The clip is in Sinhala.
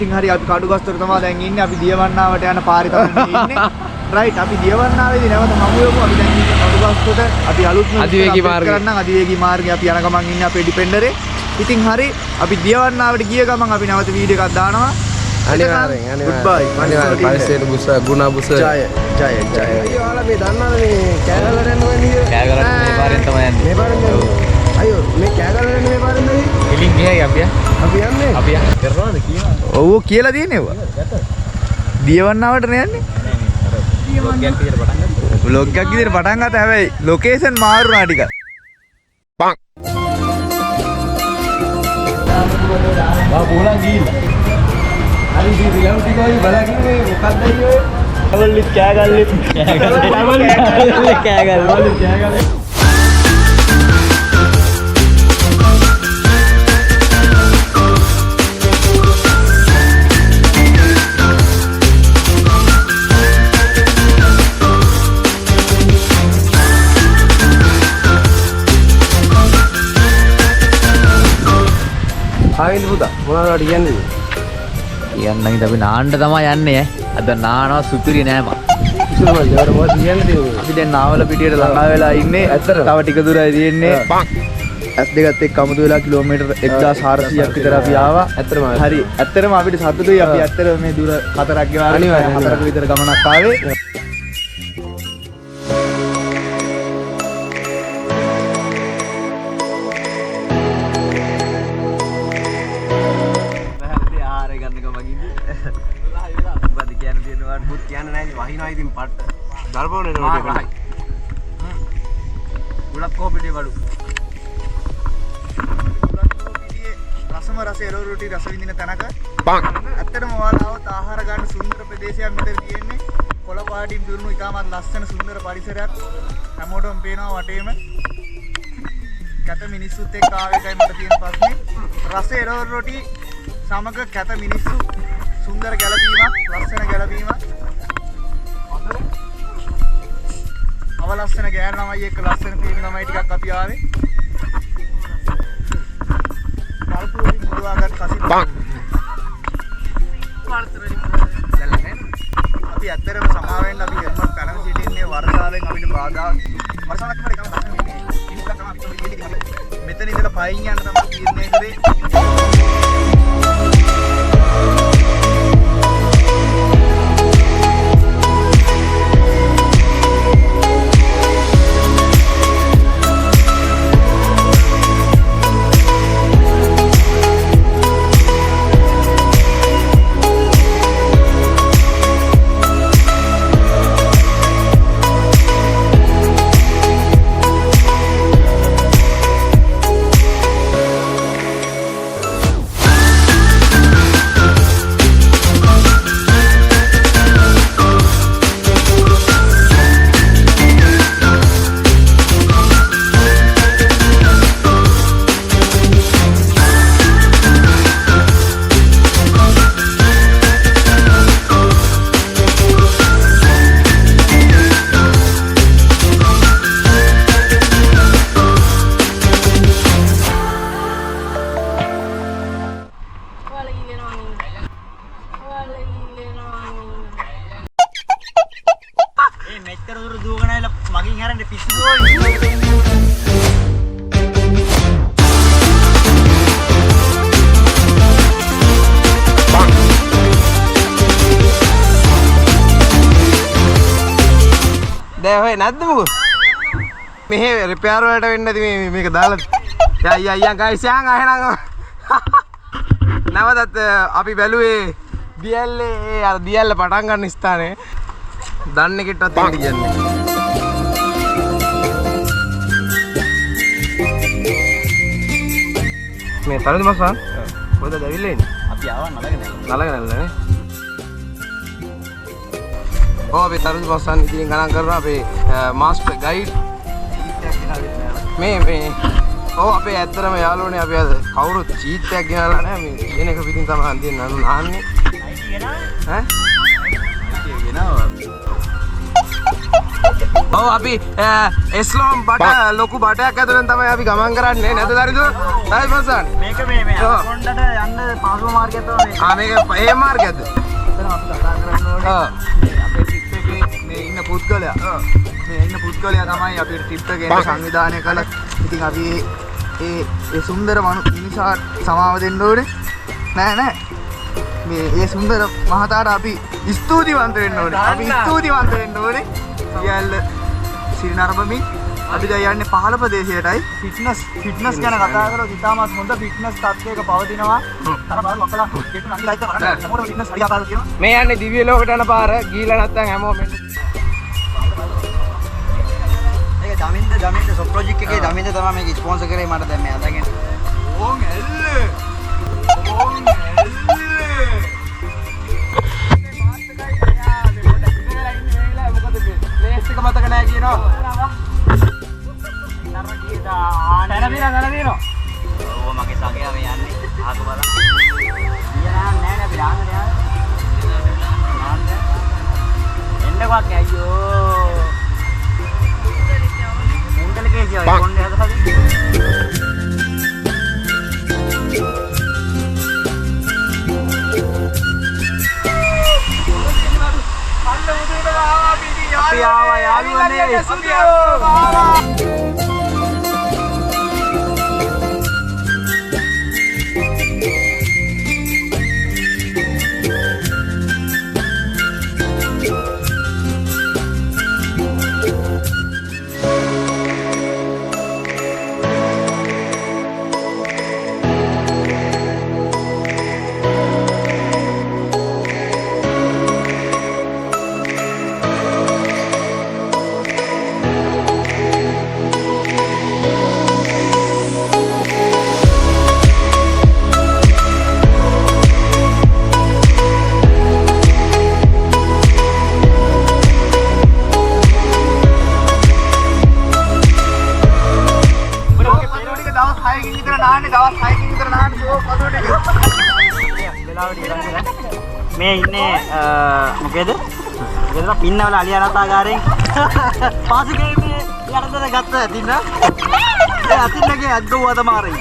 ඉතින් හරි අපි කඩුගස්තර තමයි දැන් ඉන්නේ. අපි දියවන්නාවට යන පාරේ තමයි ඉන්නේ. රයිට් අපි දියවන්නාවේදී නැවත හමු වෙමු. අපි දැන් ඉන්නේ කඩුගස්තරට. අපි අලුත්ම අධිවේගී මාර්ගය කරන්න අධිවේගී මාර්ගේ අපි යන ගමන් ඉන්නේ අපේ ඩිපෙන්ඩරේ. ඉතින් හරි අපි දියවන්නාවට ගිය ගමන් අපි නැවත වීඩියෝ එකක් දානවා. අනිවාර්යෙන් goodbye. අනිවාර්යෙන් පරිසරයේ බුස ගුණ බුස ජය ජය ජය. ඔයාලා මේ දන්නවද මේ කෑගල්ලට යන්න වෙන්නේ? කෑගල්ලට මේ පාරෙන් තමයි යන්නේ. මේ පාරෙන් යන්නේ. අයියෝ මේ කෑගල්ලට යන්නේ මේ පාරෙන් නෙවෙයි. එලින් ගියයි අපි යන්නේ. අපි කරනවද කියනවා. ඔව් කියලා තියෙන්නේ ඒවා. දියවන්නාවට යන්නේ. vlog එකක් විදිහට පටන් ගත්තා. හැබැයි ලොකේෂන් මාරු වුණා ටික. පං. බෝලන් ගිහිල්ලා. හරි දී රියල්ටි එකයි බලකින් මේ මොකක්ද අයියෝ? කවල්ලිත් කෑගල්ලිත් කෑගල්ල. ආවිල් පුතා මොනවද කියන්නේ? කියන්න හිත අපි නාන්න තමයි යන්නේ අද නානවා සුපිරි නෑම. ඉස්සරහට යවර මොකද කියන්නේ? අපි දැන් නාවල පිටියට ළඟා වෙලා ඉන්නේ. ඇත්තට තව ටික දුරයි තියෙන්නේ. ඇස් දෙකත් එක්ක අමුතු වෙලා කිලෝමීටර් 1400ක් විතර අපි ආවා. ඇත්තටම හරි. ඇත්තටම අපිට සතුටුයි. අපි ඇත්තටම මේ දුර හතරක් ගෙවාලා හතරක විතර ගමනක් ආවේ. කියන්නේ නැහැ වහිනා ඉතින් පට්ට දල්පෝනේ රෝඩ් එකයි ගුලක් කෝපිටියේ බඩු ගුලක් කෝපිටියේ රසම රස එළවලු රොටි රස විඳින තැනක පං ඇත්තටම ඔයාලවත් ආහාර ගන්න සුන්දර ප්‍රදේශයක් මෙතන තියෙන්නේ කොළ පාටින් පිරුණු ඉතාමත් ලස්සන සුන්දර පරිසරයක් හැමෝටම පේනවා වටේම කැත මිනිස්සුත් එක්ක ආව එකයි මට තියෙන ප්‍රශ්නේ රස එළවලු රොටි සමග කැත මිනිස්සු සුන්දර ගැලපීමක් ලස්සන ගැලපීමක් අවලස්සන ගෑන ළමයි එක්ක ලස්සන තේමි ළමයි ටිකක් අපි ආවේ. කල්පෝරි මුදවාගත් කසින් පං අපි ඇත්තටම සමාවෙන්න අපි හෙල්මට් පැනන සිටින්නේ වර්ෂාවෙන් අපිට බාධා වර්ෂාවක් තමයි කම නැහැ ඉනිකක් තමයි අපි ඉන්නේ මෙතන ඉඳලා පයින් යන්න තමයි තීරණය කරේ. දැන් නැද්ද මොකෝ මෙහෙ රිපෙයාර් වලට වෙන්නේ නැති මේක දාලා අයියා ගයිස් යන් අහනං නැවතත් අපි බැලුවේ දියල්ලේ අර දියල්ල පටන් ගන්න ස්ථානේ දන්නේ කිට්ටත් කියන්නේ මේ තරුණ මස්සන් කොහෙද ඇවිල්ලා ඉන්නේ අපි ආවා නලගනනේ ඔව් අපි තරුණ මස්සන් ඉතින් ගණන් කරනවා අපේ මාස්ටර් ගයිඩ් මේ ඔව් අපේ ඇත්තටම යාළුවනේ අපි අද කවුරුත් චීට් එකක් ගෙනල්ලා නැහැ මේ කියන එක පිටින් තමයි හන්දියෙන් නාන්නේ ඈ ඔව් අපි එස්ලෝම් බට ලොකු බටයක් ඇතුලෙන් තමයි අපි ගමන් කරන්නේ නේද දරිදු? හරි මසන්. මේක මේ කොණ්ඩට යන්න පාසුව මාර්ගය තමයි. මේක ඒ මාර්ගයද? එතන අපි කතා කරන්න ඕනේ. අපේ ට්‍රිප් එකේ මේ ඉන්න පුද්ගලයා. මේ ඉන්න පුද්ගලයා තමයි අපේ ට්‍රිප් එක එන්න සංවිධානය කළා. ඉතින් අපි ඒ සුන්දර මිනිසා සමාව දෙන්න ඕනේ. නෑ. මේ සුන්දර මහතාට අපි ස්තුතිවන්ත වෙන්න ඕනේ. අපි ස්තුතිවන්ත වෙන්න ඕනේ. සියල්ල සිරිනරඹමින් අපි දැන් යන්නේ පහළ ප්‍රදේශයටයි. ෆිට්නස් ගැන කතා කරලා ඉතාමත් හොඳ ෆිට්නස් තත්ත්වයක පවතිනවා. අර බලන්න අපලා ෆිට්නස් ලයිට් එක ගන්න. මොකද ෆිට්නස් හරියට කියනවා. මේ යන්නේ දිව්‍ය ලෝකයට යන පාර. ගිහිලා නැත්තම් හැමෝම එන්න. මේක දමින්ද සොප් ප්‍රොජෙක්ට් එකේ දමින්ද තමයි මේක ස්පොන්සර් කරේ මට දැන් මේ අදගෙන. ඕන් එල්ල. මතක නැහැ කියනවා. නරකියදා. ඕ මගේ සගයා මේ යන්නේ. ආක බලන්න. නෑ අපි දාන්න එන්නකෝ අයියෝ. මුන්දලකේ කියයි කොණ්ඩේ හදලා. මේ ඉන්නේ මොකේද? මොකේද පින්නවල අලියානතාගාරයෙන් පාසිකේ මේ යටතට ගත්ත ඇතින්න. ඒ අතින්නගේ අද්ගොව අතමාරයි.